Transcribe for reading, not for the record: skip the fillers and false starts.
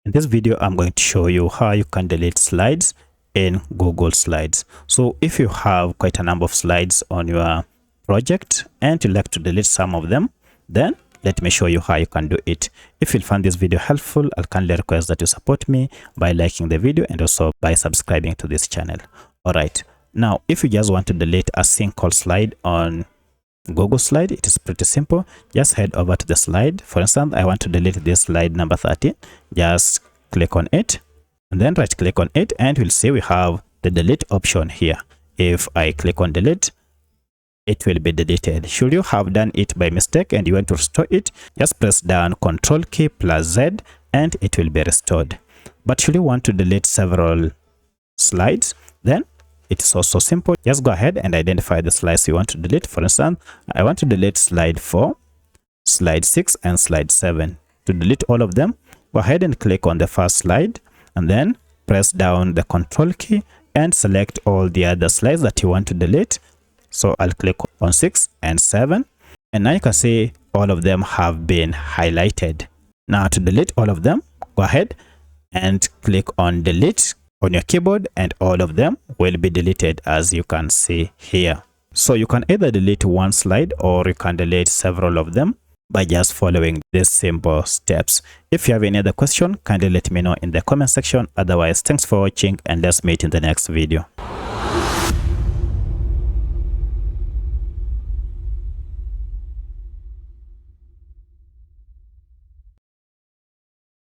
In this video, I'm going to show you how you can delete slides in Google Slides. So if you have quite a number of slides on your project and you like to delete some of them, then let me show you how you can do it. If you find this video helpful, I'll kindly request that you support me by liking the video and also by subscribing to this channel. All right. Now, if you just want to delete a single slide on Google Slide, it is pretty simple. Just head over to the slide. For instance, I want to delete this slide number 13. Just click on it and then right click on it, and you'll see we have the delete option here. If I click on delete, it will be deleted. Should you have done it by mistake and you want to restore it, just press down Ctrl key plus Z and it will be restored. But should you want to delete several slides, then it is also simple. Just go ahead and identify the slides you want to delete. For instance, I want to delete slide 4, slide 6, and slide 7. To delete all of them, go ahead and click on the first slide and then press down the Ctrl key and select all the other slides that you want to delete. So I'll click on 6 and 7, and now you can see all of them have been highlighted. Now to delete all of them, go ahead and click on delete on your keyboard and all of them will be deleted, as you can see here. So you can either delete one slide or you can delete several of them by just following these simple steps. If you have any other question, kindly let me know in the comment section. Otherwise, thanks for watching and let's meet in the next video.